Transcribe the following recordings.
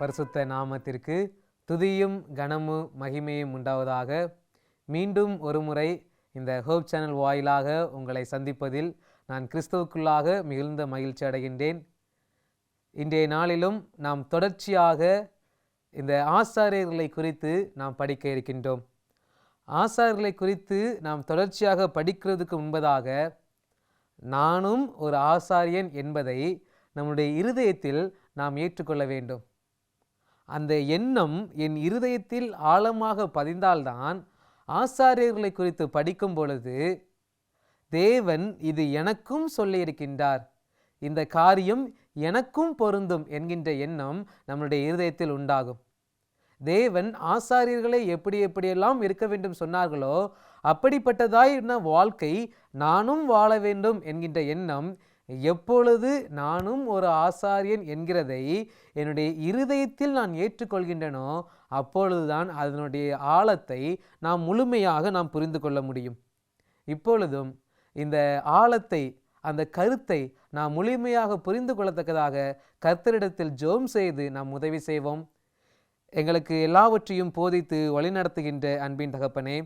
பரிசுத்த நாமத்திற்கு துதியும் கனமும் மகிமையும் உண்டாவதாக. மீண்டும் ஒரு முறை இந்த ஹோப் சேனல் வாயிலாக உங்களை சந்திப்பதில் நான் கிறிஸ்துவுக்குள்ளாக மிகுந்த மகிழ்ச்சி அடைகின்றேன். இன்றைய நாளிலும் நாம் தொடர்ச்சியாக இந்த ஆசாரியர்களை குறித்து நாம் படிக்க இருக்கின்றோம். ஆசாரியர்களை குறித்து நாம் தொடர்ச்சியாக படிக்கிறதுக்கு முன்பதாக நானும் ஒரு ஆசாரியன் என்பதை நம்முடைய இருதயத்தில் நாம் ஏற்றுக்கொள்ள வேண்டும். அந்த எண்ணம் என் இருதயத்தில் ஆழமாக பதிந்தால்தான் ஆசாரியர்களை குறித்து படிக்கும் பொழுது தேவன் இது எனக்கும் சொல்லியிருக்கின்றார், இந்த காரியம் எனக்கும் பொருந்தும் என்கின்ற எண்ணம் நம்முடைய இருதயத்தில் உண்டாகும். தேவன் ஆசாரியர்களை எப்படியெல்லாம் இருக்க வேண்டும் சொன்னார்களோ அப்படிப்பட்டதாயின வாழ்க்கை நானும் வாழ வேண்டும் என்கின்ற எண்ணம் எப்பொழுது நானும் ஒரு ஆசாரியன் என்கிறதை என்னுடைய இருதயத்தில் நான் ஏற்றுக்கொள்கின்றனோ அப்பொழுதுதான் அதனுடைய ஆழத்தை நாம் முழுமையாக நாம் புரிந்து கொள்ள முடியும். இப்பொழுதும் இந்த ஆழத்தை, அந்த கருத்தை நாம் முழுமையாக புரிந்து கொள்ளத்தக்கதாக கர்த்தரிடத்தில் ஜெபம் செய்து நாம் உதவி செய்வோம். எங்களுக்கு எல்லாவற்றையும் போதித்து வழிநடத்துகின்ற அன்பின் தகப்பனே,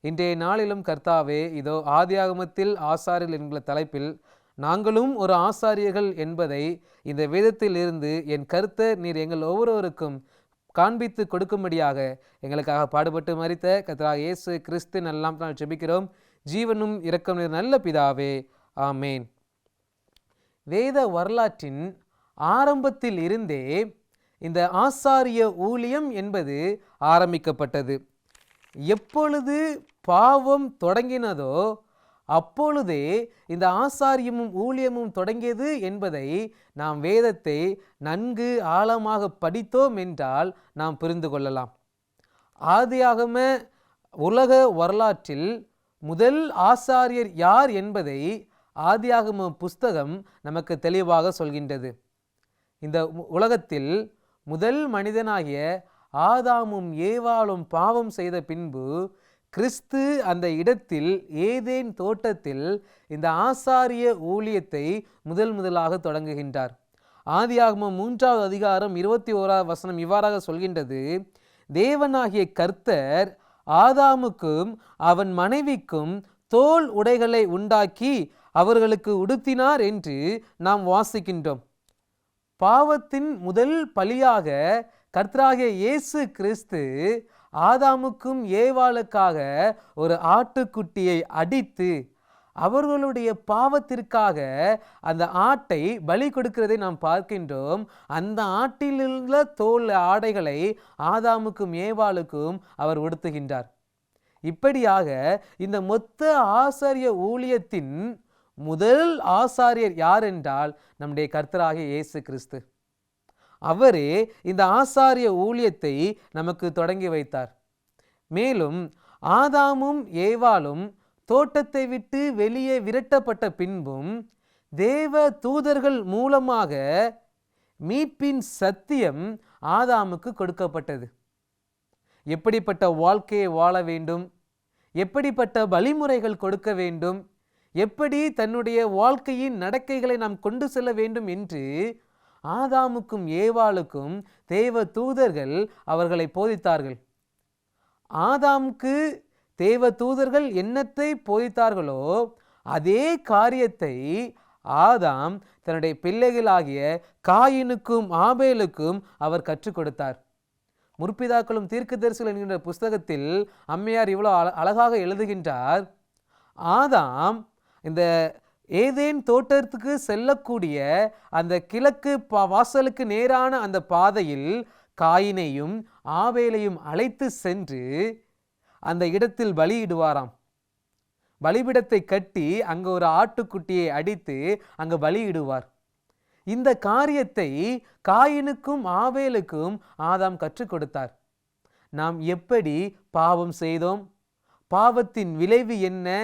இன்றைய நாளிலும் கர்த்தாவே, இதோ ஆதியாகமத்தில் ஆசாரியர்கள் என்கிற தலைப்பில் நாங்களும் ஒரு ஆசாரியர்கள் என்பதை இந்த வேதத்தில் இருந்து என் கருத்தை நீர் எங்கள் ஒவ்வொருவருக்கும் காண்பித்து கொடுக்கும்படியாக எங்களுக்காக பாடுபட்டு மரித்த கர்த்தராகிய இயேசு கிறிஸ்து நல்லாம் நான் ஜெபிக்கிறோம். ஜீவனும் இரக்கம் நல்ல பிதாவே, ஆமேன். வேத வரலாற்றின் ஆரம்பத்தில் இருந்தே இந்த ஆசாரிய ஊழியம் என்பது ஆரம்பிக்கப்பட்டது. எப்பொழுது பாவம் தொடங்கினதோ அப்பொழுதே இந்த ஆசாரியமும் ஊழியமும் தொடங்கியது என்பதை நாம் வேதத்தை நன்கு ஆழமாக படித்தோம் என்றால் நாம் புரிந்து கொள்ளலாம். ஆதியாகம உலக வரலாற்றில் முதல் ஆசாரியர் யார் என்பதை ஆதியாகம புஸ்தகம் நமக்கு தெளிவாக சொல்கின்றது. இந்த உலகத்தில் முதல் மனிதனாகிய ஆதாமும் ஏவாளும் பாவம் செய்த பின்பு கிறிஸ்து அந்த இடத்தில் ஏதேன் தோட்டத்தில் இந்த ஆசாரிய ஊழியத்தை முதலாக தொடங்குகின்றார். ஆதியாகமம் 3வது அதிகாரம் 21வது வசனம் இவ்வாறாக சொல்கின்றது: தேவனாகிய கர்த்தர் ஆதாமுக்கும் அவன் மனைவிக்கும் தோல் உடைகளை உண்டாக்கி அவர்களுக்கு உடுத்தினார் என்று நாம் வாசிக்கின்றோம். பாவத்தின் முதல் பலியாக கர்த்தராகிய இயேசு கிறிஸ்து ஆதாமுக்கும் ஏவாளுக்காக ஒரு ஆட்டுக்குட்டியை அடித்து அவர்களுடைய பாவத்திற்காக அந்த ஆட்டை பலி கொடுக்கிறதை நாம் பார்க்கின்றோம். அந்த ஆட்டிலுள்ள தோல் ஆடைகளை ஆதாமுக்கும் ஏவாளுக்கும் அவர் உடுத்துகின்றார். இப்படியாக இந்த மொத்த ஆசாரிய ஊழியத்தின் முதல் ஆசாரியர் யார் என்றால் நம்முடைய கர்த்தராகிய இயேசு கிறிஸ்து. அவரே இந்த ஆசாரிய ஊழியத்தை நமக்கு தொடங்கி வைத்தார். மேலும் ஆதாமும் ஏவாளும் தோட்டத்தை விட்டு வெளியே விரட்டப்பட்ட பின்பும் தேவ தூதர்கள் மூலமாக மீட்பின் சத்தியம் ஆதாமுக்கு கொடுக்கப்பட்டது. எப்படிப்பட்ட வாழ்க்கையை வாழ வேண்டும், எப்படிப்பட்ட வழிமுறைகள் கொடுக்க வேண்டும், எப்படி தன்னுடைய வாழ்க்கையின் நடக்கைகளை நாம் கொண்டு செல்ல வேண்டும் என்று ஆதாமுக்கும் ஏவாளுக்கும் தேவ தூதர்கள் அவர்களை போதித்தார்கள். ஆதாமுக்கு தேவ தூதர்கள் என்னத்தை போதித்தார்களோ அதே காரியத்தை ஆதாம் தன்னுடைய பிள்ளைகளாகிய காயினுக்கும் ஆபேலுக்கும் அவர் கற்றுக் கொடுத்தார். முற்பிதாக்களும் தீர்க்கதரிசிகள் என்கின்ற புஸ்தகத்தில் அம்மையார் இவ்வளவு அழகாக எழுதுகின்றார்: ஆதாம் இந்த ஏதேன் தோட்டத்துக்கு செல்லக்கூடிய அந்த கிழக்கு வாசலுக்கு நேரான அந்த பாதையில் காயினையும் ஆபேலையும் அழைத்து சென்று அந்த இடத்தில் பலியிடுவாராம். பலிபீடத்தை கட்டி அங்கு ஒரு ஆட்டுக்குட்டியை அடித்து அங்கு பலியிடுவார். இந்த காரியத்தை காயினுக்கும் ஆபேலுக்கும் ஆதாம் கற்றுக் கொடுத்தார். நாம் எப்படி பாவம் செய்தோம், பாவத்தின் விளைவு என்ன,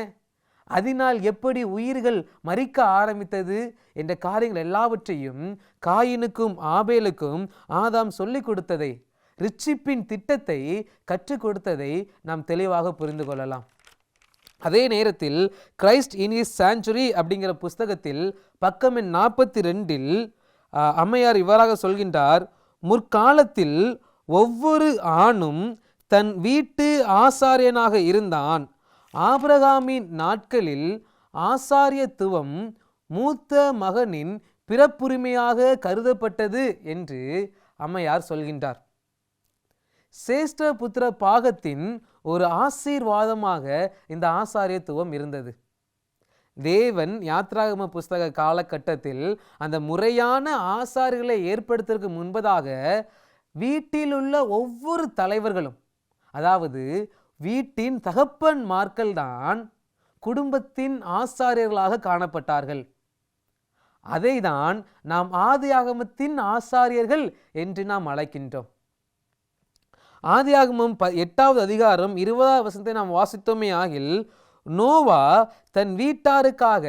அதனால் எப்படி உயிர்கள் மரிக்க ஆரம்பித்தது என்ற காரியங்கள் எல்லாவற்றையும் காயினுக்கும் ஆபேலுக்கும் ஆதாம் சொல்லிக் கொடுத்ததை, ரிச்சிப்பின் திட்டத்தை கற்றுக் கொடுத்ததை நாம் தெளிவாக புரிந்து கொள்ளலாம். அதே நேரத்தில் கிரைஸ்ட் இன் ஹிஸ் சான்ச்சுரி அப்படிங்கிற புஸ்தகத்தில் பக்கம் எண் 42 அம்மையார் இவ்வாறாக சொல்கின்றார்: முற்காலத்தில் ஒவ்வொரு ஆணும் தன் வீட்டு ஆசாரியனாக இருந்தான். ஆபிரகாமின் நாட்களில் ஆசாரியத்துவம் மூத்த மகனின் பிறப்புரிமையாக கருதப்பட்டது என்று அம்மையார் சொல்கின்றார். சேஷ்ட புத்திர பாகத்தின் ஒரு ஆசீர்வாதமாக இந்த ஆசாரியத்துவம் இருந்தது. தேவன் யாத்ராகம புஸ்தக காலகட்டத்தில் அந்த முறையான ஆசாரிகளை ஏற்படுத்துவதற்கு முன்பதாக வீட்டில் உள்ள ஒவ்வொரு தலைவர்களும், அதாவது வீட்டின் தகப்பன்மார்கள் தான் குடும்பத்தின் ஆசாரியர்களாக காணப்பட்டார்கள். அதைதான் நாம் ஆதியாகமத்தின் ஆசாரியர்கள் என்று நாம் அழைக்கின்றோம். ஆதியாகமம் 8வது அதிகாரம் 20வது வசனத்தை நாம் வாசித்தோமே ஆகில், நோவா தன் வீட்டாருக்காக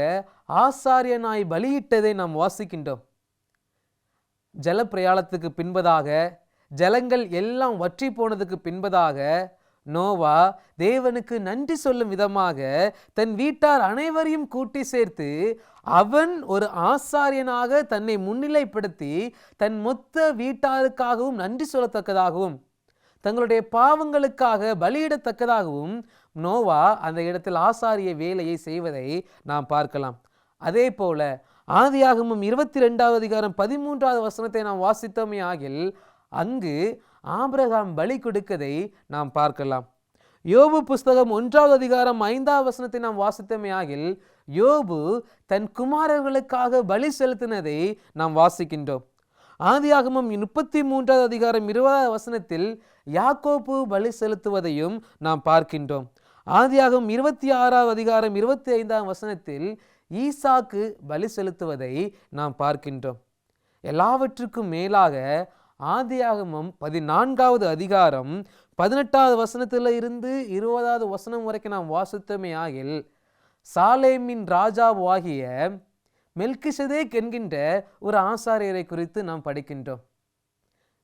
ஆசாரியனாய் பலியிட்டதை நாம் வாசிக்கின்றோம். ஜலப்பிரயாணத்துக்கு பின்பதாக, ஜலங்கள் எல்லாம் வற்றி போனதுக்கு பின்பதாக நோவா தேவனுக்கு நன்றி சொல்லும் விதமாக தன் வீட்டார் அனைவரையும் கூட்டி சேர்த்து அவன் ஒரு ஆசாரியனாக தன்னை முன்னிலைப்படுத்தி தன் மொத்த வீட்டாருக்காகவும் நன்றி சொல்லத்தக்கதாகவும் தங்களுடைய பாவங்களுக்காக பலியிடத்தக்கதாகவும் நோவா அந்த இடத்தில் ஆசாரிய வேலையை செய்வதை நாம் பார்க்கலாம். அதே போல ஆதியாகமம் 22வது அதிகாரம் 13வது வசனத்தை நாம் வாசித்தோமே ஆகில், அங்கு ஆபிரகாம் பலி கொடுக்கதை நாம் பார்க்கலாம். யோபு புஸ்தகம் 1வது அதிகாரம் 5வது வசனத்தை நாம் வாசித்தோமே ஆகில், யோபு தன் குமாரர்களுக்காக பலி செலுத்தினதை நாம் வாசிக்கின்றோம். ஆதியாகமம் 33வது அதிகாரம் 20வது வசனத்தில் யாக்கோபு பலி செலுத்துவதையும் நாம் பார்க்கின்றோம். ஆதியாகமம் 26வது அதிகாரம் 25வது வசனத்தில் ஈசாக்கு பலி செலுத்துவதை நாம் பார்க்கின்றோம். எல்லாவற்றுக்கும் மேலாக ஆதியாகமம் 14வது அதிகாரம் 18வது வசனத்தில் இருந்து 20வது வசனம் வரைக்கும் நாம் வாசித்தோமே ஆகில், சாலேமின் ராஜாவாகிய மெல்கிசதேக் என்கின்ற ஒரு ஆசாரியரை குறித்து நாம் படிக்கின்றோம்.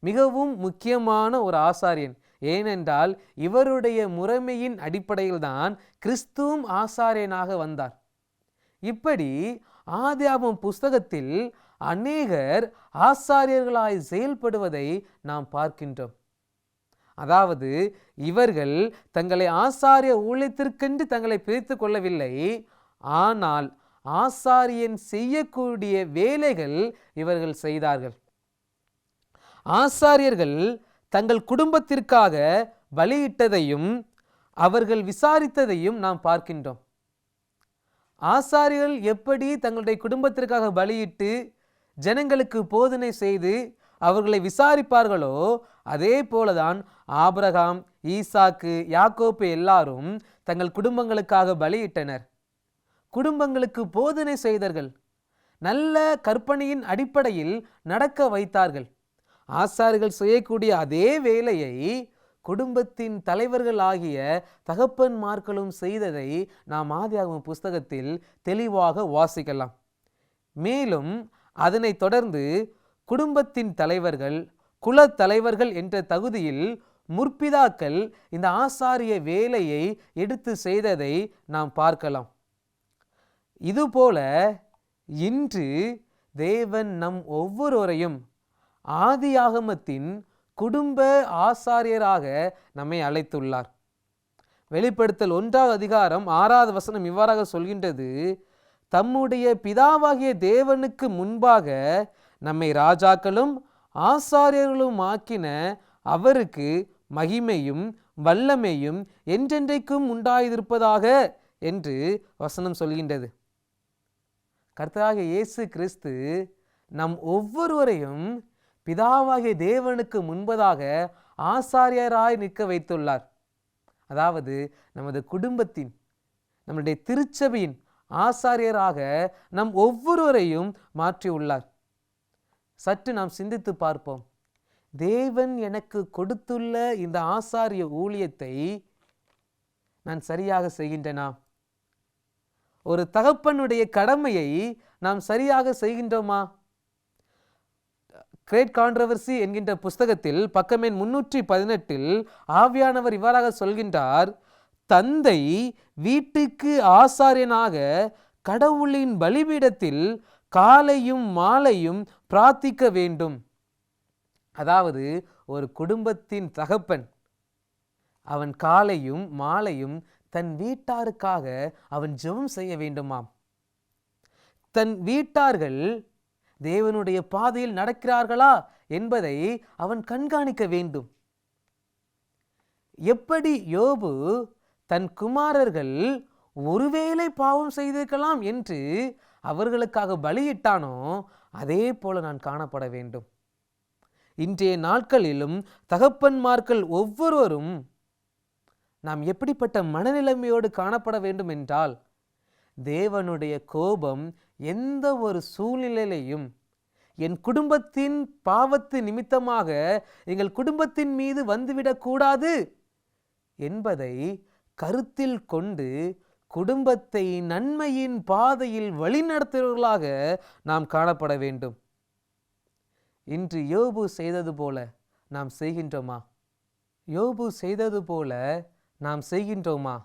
மிகவும் முக்கியமான ஒரு ஆசாரியன். ஏனென்றால் இவருடைய முறைமையின் அடிப்படையில் தான் கிறிஸ்துவும் ஆசாரியனாக வந்தார். இப்படி ஆதியாகமம் புஸ்தகத்தில் அநேகர் ஆசாரியர்களாய் செயல்படுவதை நாம் பார்க்கின்றோம். அதாவது இவர்கள் தங்களை ஆசாரிய ஊழியத்திற்கென்று தங்களை பிரித்து கொள்ளவில்லை, ஆனால் ஆசாரியன் செய்யக்கூடிய வேலைகள் இவர்கள் செய்தார்கள். ஆசாரியர்கள் தங்கள் குடும்பத்திற்காக பலியிட்டதையும் அவர்கள் விசாரித்ததையும் நாம் பார்க்கின்றோம். ஆசாரியர்கள் எப்படி தங்களுடைய குடும்பத்திற்காக பலியிட்டு ஜனங்களுக்கு போதனை செய்து அவர்களை விசாரிப்பார்களோ அதே போலதான் ஆபிரகாம், ஈசாக்கு, யாக்கோப்பு எல்லாரும் தங்கள் குடும்பங்களுக்காக பலியிட்டனர். குடும்பங்களுக்கு போதனை செய்தார்கள். நல்ல கற்பனையின் அடிப்படையில் நடக்க வைத்தார்கள். ஆசாரியர்கள் செய்யக்கூடிய அதே வேலையை குடும்பத்தின் தலைவர்கள் ஆகிய தகப்பன்மார்களும் செய்ததை நாம் ஆதியாகமம் புஸ்தகத்தில் தெளிவாக வாசிக்கலாம். மேலும் அதனை தொடர்ந்து குடும்பத்தின் தலைவர்கள், குல தலைவர்கள் என்ற தகுதியில் முற்பிதாக்கள் இந்த ஆசாரிய வேலையை எடுத்து செய்ததை நாம் பார்க்கலாம். இதுபோல இன்று தேவன் நம் ஒவ்வொருவரையும் ஆதியாகமத்தின் குடும்ப ஆசாரியராக நம்மை அழைத்துள்ளார். வெளிப்படுத்தல் 1வது அதிகாரம் 6வது வசனம் இவ்வாறாக சொல்கின்றது, தம்முடைய பிதாவாகிய தேவனுக்கு முன்பாக நம்மை ராஜாக்களும் ஆசாரியர்களும் ஆக்கின அவருக்கு மகிமையும் வல்லமையும் என்றென்றைக்கும் உண்டாயிருப்பதாக என்று வசனம் சொல்கின்றது. கர்த்தராகிய இயேசு கிறிஸ்து நம் ஒவ்வொருவரையும் பிதாவாகிய தேவனுக்கு முன்பதாக ஆசாரியராய் நிற்க வைத்துள்ளார். அதாவது நமது குடும்பத்தின், நம்முடைய திருச்சபையின் ஆசாரியராக நம் ஒவ்வொருவரையும் மாற்றியுள்ளார். சற்று நாம் சிந்தித்து பார்ப்போம். தேவன் எனக்கு கொடுத்துள்ள இந்த ஆசாரிய ஊழியத்தை நான் சரியாக செய்கின்றனா? ஒரு தகப்பனுடைய கடமையை நாம் சரியாக செய்கின்றோமா? கிரேட் கான்ட்ரவர்சி என்கின்ற புஸ்தகத்தில் பக்கம் எண் 318 ஆவியானவர் இவ்வாறாக சொல்கின்றார், தந்தை வீட்டுக்கு ஆசாரியனாக கடவுளின் பலிபீடத்தில் காலையும் மாலையும் பிரார்த்திக்க வேண்டும். அதாவது ஒரு குடும்பத்தின் தகப்பன் அவன் காலையும் மாலையும் தன் வீட்டாருக்காக அவன் ஜெபம் செய்ய வேண்டுமாம். தன் வீட்டார்கள் தேவனுடைய பாதையில் நடக்கிறார்களா என்பதை அவன் கண்காணிக்க வேண்டும். எப்படி யோபு தன் குமாரர்கள் ஒருவேளை பாவம் செய்திருக்கலாம் என்று அவர்களுக்காக பலியிட்டானோ அதே போல நான் காணப்பட வேண்டும். இன்றைய நாட்களிலும் தகப்பன்மார்கள் ஒவ்வொருவரும் நாம் எப்படிப்பட்ட மனநிலைமையோடு காணப்பட வேண்டும் என்றால், தேவனுடைய கோபம் எந்த ஒரு சூழ்நிலையிலையும் என் குடும்பத்தின் பாவத்து நிமித்தமாக எங்கள் குடும்பத்தின் மீது வந்துவிடக்கூடாது என்பதை கருத்தில் கொண்டு குடும்பத்தை நன்மையின் பாதையில் வழிநடத்துவர்களாக நாம் காணப்பட வேண்டும். இன்று யோபு செய்தது போல நாம் செய்கின்றோமா? யோபு செய்தது போல நாம் செய்கின்றோமா?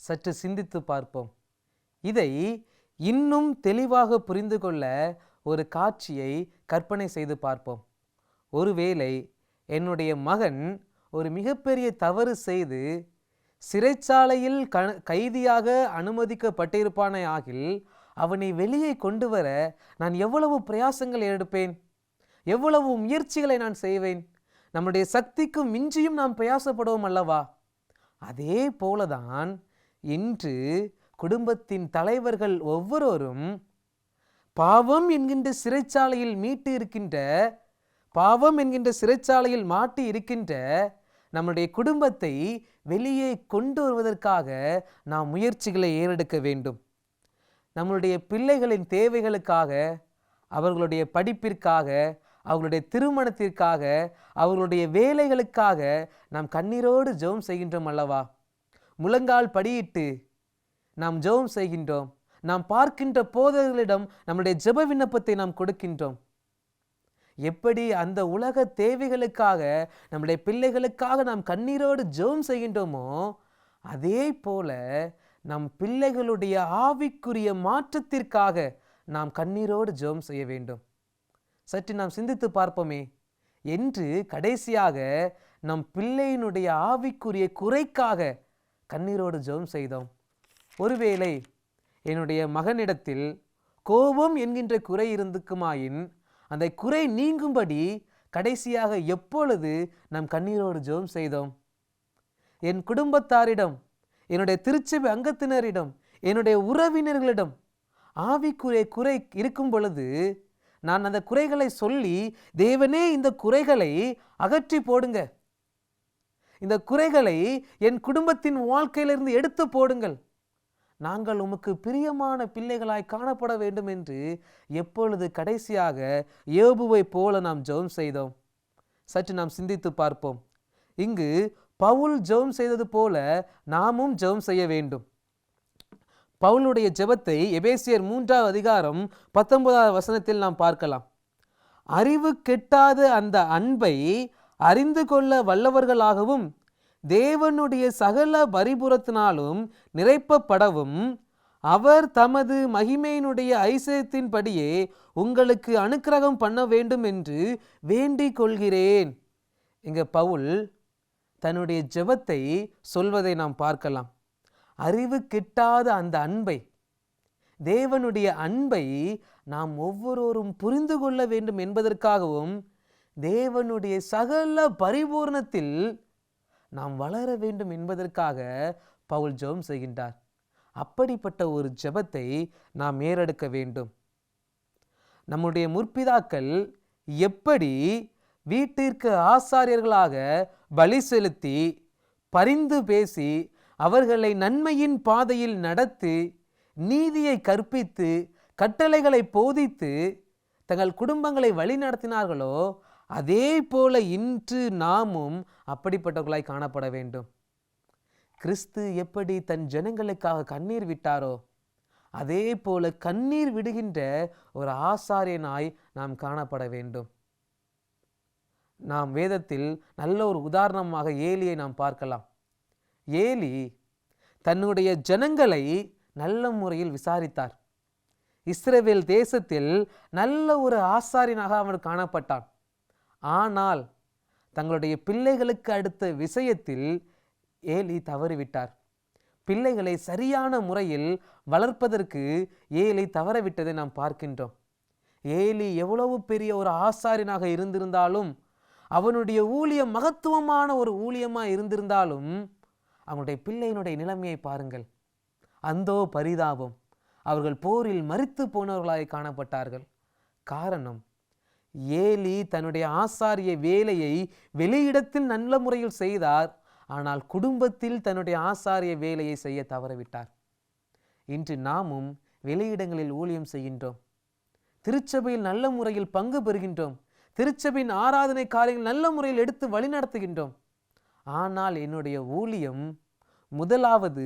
சற்று சிந்தித்து பார்ப்போம். இதை இன்னும் தெளிவாக புரிந்து கொள்ள ஒரு காட்சியை கற்பனை செய்து பார்ப்போம். ஒருவேளை என்னுடைய மகன் ஒரு மிகப்பெரிய தவறு செய்து சிறைச்சாலையில் கைதியாக அனுமதிக்கப்பட்டிருப்பானே ஆகில் அவனை வெளியே கொண்டு வர நான் எவ்வளவு பிரயாசங்களை எடுப்பேன், எவ்வளவு முயற்சிகளை நான் செய்வேன். நம்முடைய சக்திக்கு மிஞ்சியும் நாம் பிரயாசப்படுவோம் அல்லவா? அதே போலதான் இன்று குடும்பத்தின் தலைவர்கள் ஒவ்வொருவரும் பாவம் என்கின்ற சிறைச்சாலையில் மாட்டி இருக்கின்ற நம்முடைய குடும்பத்தை வெளியே கொண்டு வருவதற்காக நாம் முயற்சிகளை ஏறெடுக்க வேண்டும். நம்முடைய பிள்ளைகளின் தேவைகளுக்காக, அவர்களுடைய படிப்பிற்காக, அவர்களுடைய திருமணத்திற்காக, அவர்களுடைய வேலைகளுக்காக நாம் கண்ணீரோடு ஜெபம் செய்கின்றோம் அல்லவா? முழங்கால் படியிட்டு நாம் ஜெபம் செய்கின்றோம். நாம் பார்க்கின்ற போதகர்களிடம் நம்முடைய ஜெப விண்ணப்பத்தை நாம் கொடுக்கின்றோம். எப்படி அந்த உலக தேவைகளுக்காக, நம்முடைய பிள்ளைகளுக்காக நாம் கண்ணீரோடு ஜெபம் செய்கின்றோமோ அதே போல நம் பிள்ளைகளுடைய ஆவிக்குரிய மாற்றத்திற்காக நாம் கண்ணீரோடு ஜெபம் செய்ய வேண்டும். சற்று நாம் சிந்தித்து பார்ப்போமே. என்று கடைசியாக நம் பிள்ளையினுடைய ஆவிக்குரிய குறைக்காக கண்ணீரோடு ஜெபம் செய்தோம். ஒருவேளை என்னுடைய மகனிடத்தில் கோபம் என்கின்ற குறை இருந்துக்குமாயின் அந்த குறை நீங்கும்படி கடைசியாக எப்பொழுது நாம் கண்ணீரோடு ஜெபம் செய்தோம்? என் குடும்பத்தாரிடம், என்னுடைய திருச்சபை அங்கத்தினரிடம், என்னுடைய உறவினர்களிடம் ஆவிக்குரிய குறை இருக்கும் பொழுது நான் அந்த குறைகளை சொல்லி, தேவனே இந்த குறைகளை அகற்றி போடுங்க, இந்த குறைகளை என் குடும்பத்தின் வாழ்க்கையிலிருந்து எடுத்து போடுங்கள், நாங்கள் உமக்கு பிரியமான பிள்ளைகளாய் காணப்பட வேண்டும் என்று எப்பொழுது கடைசியாக யோபுவை போல நாம் ஜெபம் செய்தோம்? சற்று நாம் சிந்தித்து பார்ப்போம். இங்கு பவுல் ஜெபம் செய்தது போல நாமும் ஜெபம் செய்ய வேண்டும். பவுலுடைய ஜெபத்தை எபேசியர் 3ஆம் அதிகாரம் 19ஆம் வசனத்தில் நாம் பார்க்கலாம். அறிவு கெட்டாத அந்த அன்பை அறிந்து கொள்ள வல்லவர்களாகவும் தேவனுடைய சகல பரிபுரத்தினாலும் நிறைப்பப்படவும் அவர் தமது மகிமையினுடைய ஐசியத்தின்படியே உங்களுக்கு அனுக்கிரகம் பண்ண வேண்டும் என்று வேண்டிக் கொள்கிறேன். இங்க பவுல் தன்னுடைய ஜெபத்தை சொல்வதை நாம் பார்க்கலாம். அறிவு கிட்டாத அந்த அன்பை, தேவனுடைய அன்பை நாம் ஒவ்வொருவரும் புரிந்து கொள்ள வேண்டும் என்பதற்காகவும் தேவனுடைய சகல பரிபூர்ணத்தில் நாம் வளர வேண்டும் என்பதற்காக பவுல் ஜெபம் செய்கின்றார். அப்படிப்பட்ட ஒரு ஜெபத்தை நாம் ஏறெடுக்க வேண்டும். நம்முடைய முற்பிதாக்கள் எப்படி வீட்டிற்கு ஆசாரியர்களாக பலி செலுத்தி பரிந்து பேசி அவர்களை நன்மையின் பாதையில் நடத்தி நீதியை கற்பித்து கட்டளைகளை போதித்து தங்கள் குடும்பங்களை வழிநடத்தினார்களோ அதே போல இன்று நாமும் அப்படிப்பட்டவர்களாய் காணப்பட வேண்டும். கிறிஸ்து எப்படி தன் ஜனங்களுக்காக கண்ணீர் விட்டாரோ அதே போல கண்ணீர் விடுகின்ற ஒரு ஆசாரியனாய் நாம் காணப்பட வேண்டும். நாம் வேதத்தில் நல்ல ஒரு உதாரணமாக ஏலியை நாம் பார்க்கலாம். ஏலி தன்னுடைய ஜனங்களை நல்ல முறையில் விசாரித்தார். இஸ்ரவேல் தேசத்தில் நல்ல ஒரு ஆசாரியனாக அவன் காணப்பட்டான். ஆனால் தங்களுடைய பிள்ளைகளுக்கு அடுத்த விஷயத்தில் ஏலி தவறிவிட்டார். பிள்ளைகளை சரியான முறையில் வளர்ப்பதற்கு ஏலி தவறவிட்டதை நாம் பார்க்கின்றோம். ஏலி எவ்வளவு பெரிய ஒரு ஆசாரியனாக இருந்திருந்தாலும், அவனுடைய ஊழியம் மகத்துவமான ஒரு ஊழியமாக இருந்திருந்தாலும், அவனுடைய பிள்ளையினுடைய நிலைமையை பாருங்கள். அந்தோ பரிதாபம், அவர்கள் போரில் மரித்து போனவர்களாய் காணப்பட்டார்கள். காரணம், ஏலி தன்னுடைய ஆசாரிய வேலையை வெளியிடத்தில் நல்ல முறையில் செய்தார். ஆனால் குடும்பத்தில் தன்னுடைய ஆசாரிய வேலையை செய்ய தவறவிட்டார். இன்று நாமும் வெளியிடங்களில் ஊழியம் செய்கின்றோம். திருச்சபையில் நல்ல முறையில் பங்கு பெறுகின்றோம். திருச்சபையின் ஆராதனை காரியங்கள் நல்ல முறையில் எடுத்து வழிநடத்துகின்றோம். ஆனால் என்னுடைய ஊழியம் முதலாவது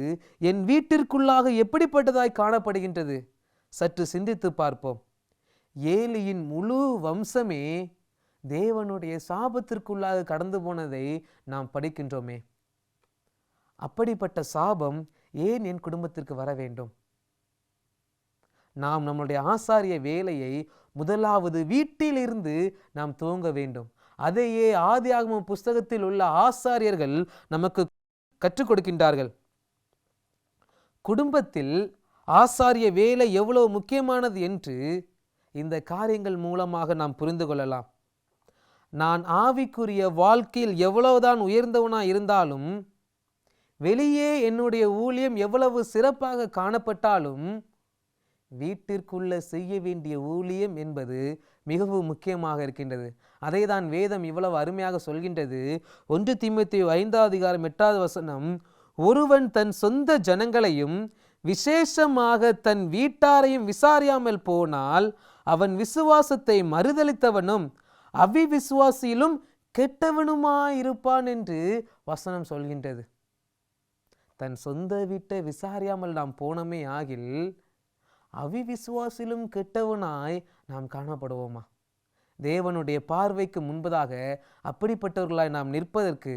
என் வீட்டிற்குள்ளாக எப்படிப்பட்டதாய் காணப்படுகின்றது? சற்று சிந்தித்து பார்ப்போம். ஏலியின் முழு வம்சமே தேவனுடைய சாபத்திற்குள்ளாக கடந்து போனதை நாம் படிக்கின்றோமே. அப்படிப்பட்ட சாபம் ஏன் என் குடும்பத்திற்கு வர வேண்டும்? நாம் நம்முடைய ஆசாரிய வேலையை முதலாவது வீட்டிலிருந்து நாம் துவங்க வேண்டும். அதையே ஆதியாகமம் புஸ்தகத்தில் உள்ள ஆசாரியர்கள் நமக்கு கற்றுக் கொடுக்கின்றார்கள். குடும்பத்தில் ஆசாரிய வேலை எவ்வளவு முக்கியமானது என்று இந்த காரியங்கள் மூலமாக நாம் புரிந்து கொள்ளலாம். நான் ஆவிக்குரிய வாழ்க்கையில் எவ்வளவுதான் உயர்ந்தவனாக இருந்தாலும், வெளியே என்னுடைய ஊழியம் எவ்வளவு சிறப்பாக காணப்பட்டாலும், வீட்டிற்குள்ள செய்ய வேண்டிய ஊழியம் என்பது மிகவும் முக்கியமாக இருக்கின்றது. அதை தான் வேதம் இவ்வளவு அருமையாக சொல்கின்றது. 1 தீமோத்தேயு 5:8 ஒருவன் தன் சொந்த ஜனங்களையும் விசேஷமாக தன் வீட்டாரையும் விசாரியாமல் போனால் அவன் விசுவாசத்தை மறுதலித்தவனும் அவிவிசுவாசியிலும் கெட்டவனுமாயிருப்பான் என்று வசனம் சொல்கின்றது. தன் சொந்த வீட்டை விசாரியாமல் நாம் போனமே ஆகில் அவிவிசுவாசிலும் கெட்டவனாய் நாம் காணப்படுவோமா? தேவனுடைய பார்வைக்கு முன்பதாக அப்படிப்பட்டவர்களாய் நாம் நிற்பதற்கு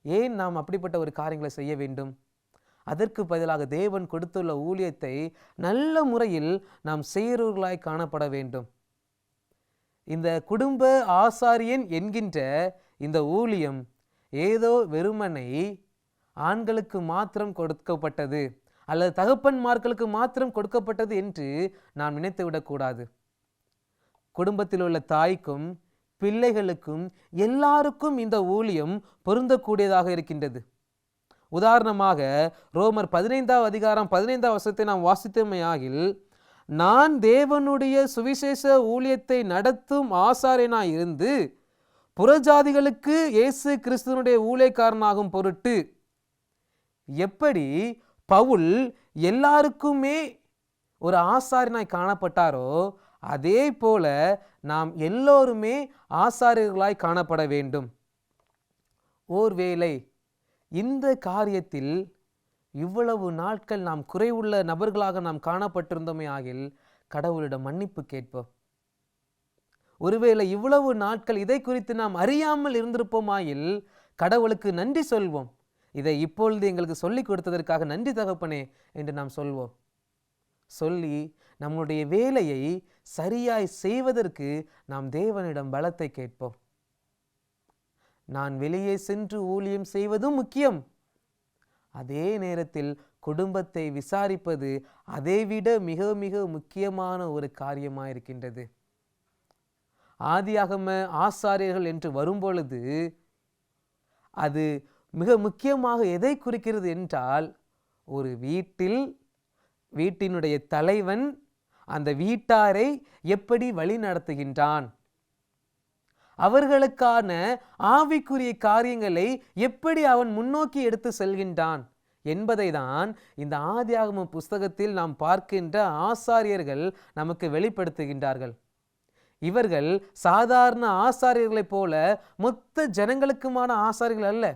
ஏன் நாம் அப்படிப்பட்ட ஒரு காரியங்களை செய்ய வேண்டும்? அதற்கு பதிலாக தேவன் கொடுத்துள்ள ஊழியத்தை நல்ல முறையில் நாம் செய்கிறவர்களாய் காணப்பட வேண்டும். இந்த குடும்ப ஆசாரியன் என்கின்ற இந்த ஊழியம் ஏதோ வெறுமனை ஆண்களுக்கு மாத்திரம் கொடுக்கப்பட்டது அல்லது தகப்பன்மார்களுக்கு மாத்திரம் கொடுக்கப்பட்டது என்று நாம் நினைத்து விடக்கூடாது. குடும்பத்தில் உள்ள தாய்க்கும் பிள்ளைகளுக்கும் எல்லாருக்கும் இந்த ஊழியம் பொருந்தக்கூடியதாக இருக்கின்றது. உதாரணமாக ரோமர் 15:15 நாம் வாசித்தமையாகில், நான் தேவனுடைய சுவிசேஷ ஊழியத்தை நடத்தும் ஆசாரியனாய் இருந்து புறஜாதிகளுக்கு இயேசு கிறிஸ்துவனுடைய ஊழியக்காரனாகும் பொருட்டு எப்படி பவுல் எல்லாருக்குமே ஒரு ஆசாரியனாய் காணப்பட்டாரோ, அதே போல நாம் எல்லோருமே ஆசாரியர்களாய் காணப்பட வேண்டும். ஒருவேளை இந்த காரியத்தில் இவ்வளவு நாட்கள் நாம் குறைவுள்ள நபர்களாக நாம் காணப்பட்டிருந்தோமே ஆகில் கடவுளிடம் மன்னிப்பு கேட்போம். ஒருவேளை இவ்வளவு நாட்கள் இதை குறித்து நாம் அறியாமல் இருந்திருப்போமாயில் கடவுளுக்கு நன்றி சொல்வோம். இதை இப்பொழுது எங்களுக்கு சொல்லிக் கொடுத்ததற்காக நன்றி தகப்பனே என்று நாம் சொல்வோம். சொல்லி நம்முடைய வேலையை சரியாய் செய்வதற்கு நாம் தேவனிடம் பலத்தை கேட்போம். நான் வெளியே சென்று ஊழியம் செய்வதும் முக்கியம். அதே நேரத்தில் குடும்பத்தை விசாரிப்பது அதைவிட மிக மிக முக்கியமான ஒரு காரியமாக இருக்கின்றது. ஆதியாகம ஆசாரியர்கள் என்று வரும்பொழுது அது மிக முக்கியமாக எதை குறிக்கிறது என்றால், ஒரு வீட்டினுடைய தலைவன் அந்த வீட்டாரை எப்படி வழி நடத்துகின்றான், அவர்களுக்கான ஆவிக்குரிய காரியங்களை எப்படி அவன் முன்னோக்கி எடுத்து செல்கின்றான் என்பதை தான் இந்த ஆதியாகம புஸ்தகத்தில் நாம் பார்க்கின்ற ஆசாரியர்கள் நமக்கு வெளிப்படுத்துகின்றார்கள். இவர்கள் சாதாரண ஆசாரியர்களைப் போல மொத்த ஜனங்களுக்குமான ஆசாரியர்கள் அல்ல,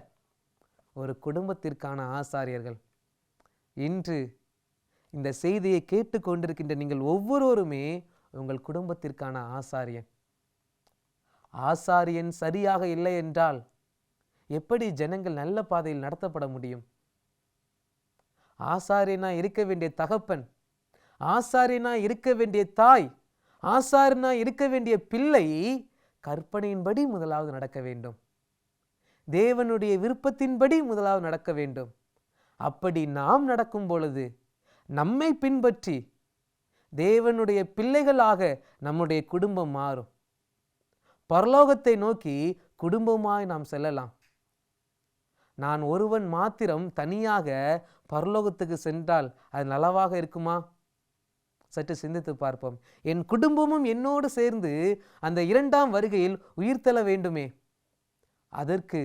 ஒரு குடும்பத்திற்கான ஆசாரியர்கள். இன்று இந்த செய்தியை கேட்டுக்கொண்டிருக்கின்ற நீங்கள் ஒவ்வொருவருமே உங்கள் குடும்பத்திற்கான ஆசாரியன். ஆசாரியன் சரியாக இல்லை என்றால் எப்படி ஜனங்கள் நல்ல பாதையில் நடத்தப்பட முடியும்? ஆசாரியனா இருக்க வேண்டிய தகப்பன், ஆசாரியனா இருக்க வேண்டிய தாய், ஆசாரியனா இருக்க வேண்டிய பிள்ளை கற்பனையின்படி முதலாவது நடக்க வேண்டும். தேவனுடைய விருப்பத்தின்படி முதலாவது நடக்க வேண்டும். அப்படி நாம் நடக்கும் பொழுது நம்மை பின்பற்றி தேவனுடைய பிள்ளைகளாக நம்முடைய குடும்பம் மாறும். பரலோகத்தை நோக்கி குடும்பமாய் நாம் செல்லலாம். நான் ஒருவன் மாத்திரம் தனியாக பரலோகத்துக்கு சென்றால் அது நலவாக இருக்குமா? சற்று சிந்தித்து பார்ப்போம். என் குடும்பமும் என்னோடு சேர்ந்து அந்த இரண்டாம் வருகையில் உயிர்த்தெழ வேண்டுமே. அதற்கு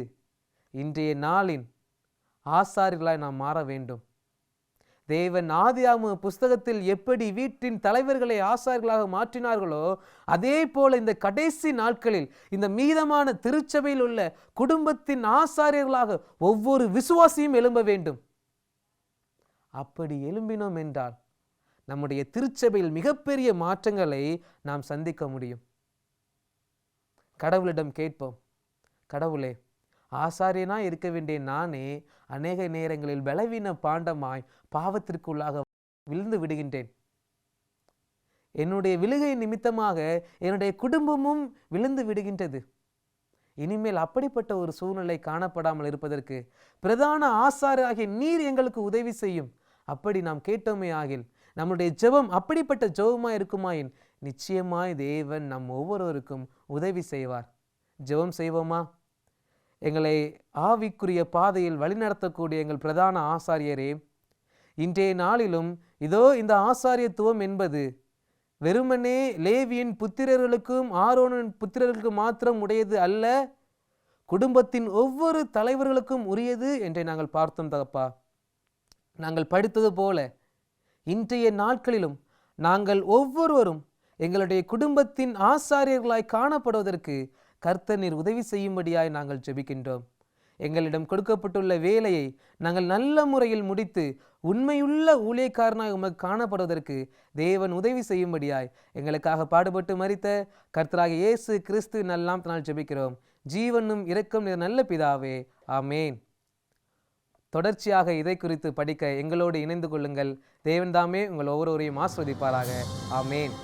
இன்றைய நாளின் ஆசாரியர்களாய் நாம் மாற வேண்டும். தேவன் ஆதியாகம புஸ்தகத்தில் எப்படி வீட்டின் தலைவர்களை ஆசாரியர்களாக மாற்றினார்களோ, அதே போல இந்த கடைசி நாட்களில் இந்த மீதமான திருச்சபையில் உள்ள குடும்பத்தின் ஆசாரியர்களாக ஒவ்வொரு விசுவாசியும் எழும்ப வேண்டும். அப்படி எழும்பினோம் என்றால் நம்முடைய திருச்சபையில் மிகப்பெரிய மாற்றங்களை நாம் சந்திக்க முடியும். கடவுளிடம் கேட்போம், கடவுளே, ஆசாரியனா இருக்க வேண்டிய நானே அநேக நேரங்களில் பலவீன பாண்டமாய் பாவத்திற்குள்ளாக விழுந்து விடுகின்றேன். என்னுடைய விழுகை நிமித்தமாக என்னுடைய குடும்பமும் விழுந்து விடுகின்றது. இனிமேல் அப்படிப்பட்ட ஒரு சூழ்நிலை காணப்படாமல் இருப்பதற்கு பிரதான ஆசாரியராகிய நீர் எங்களுக்கு உதவி செய்யும். அப்படி நாம் கேட்டோமே ஆகில் நம்முடைய ஜெபம் அப்படிப்பட்ட ஜெபமாய் இருக்குமாயின் நிச்சயமாய் தேவன் நம் ஒவ்வொருவருக்கும் உதவி செய்வார். ஜெபம் செய்வோமா? எங்களை ஆவிக்குரிய பாதையில் வழிநடத்தக்கூடிய எங்கள் பிரதான ஆசாரியரே, இன்றைய நாளிலும் இதோ இந்த ஆசாரியத்துவம் என்பது வெறுமனே லேவியின் புத்திரர்களுக்கும் ஆரோனின் புத்திரர்களுக்கும் மாத்திரம் உடையது அல்ல, குடும்பத்தின் ஒவ்வொரு தலைவர்களுக்கும் உரியது என்று நாங்கள் பார்த்தோம் தகப்பா. நாங்கள் படித்தது போல இன்றைய நாட்களிலும் நாங்கள் ஒவ்வொருவரும் எங்களுடைய குடும்பத்தின் ஆசாரியர்களாய் காணப்படுவதற்கு கர்த்தர் நீர் உதவி செய்யும்படியாய் நாங்கள் ஜெபிக்கின்றோம். எங்களிடம் கொடுக்கப்பட்டுள்ள வேலையை நாங்கள் நல்ல முறையில் முடித்து உண்மையுள்ள ஊழியக்காரனாய் உமக்கு காணப்படுவதற்கு தேவன் உதவி செய்யும்படியாய் எங்களுக்காக பாடுபட்டு மரித்த கர்த்தராகிய இயேசு கிறிஸ்து நல்லாமத்தினால் ஜெபிக்கிறோம். ஜீவனும் இரக்கம் நிறைந்த நல்ல பிதாவே, ஆமேன். தொடர்ச்சியாக இதை குறித்து படிக்க எங்களோடு இணைந்து கொள்ளுங்கள். தேவன் தாமே உங்கள் ஒவ்வொருவரையும் ஆசீர்வதிப்பாராக. ஆமேன்.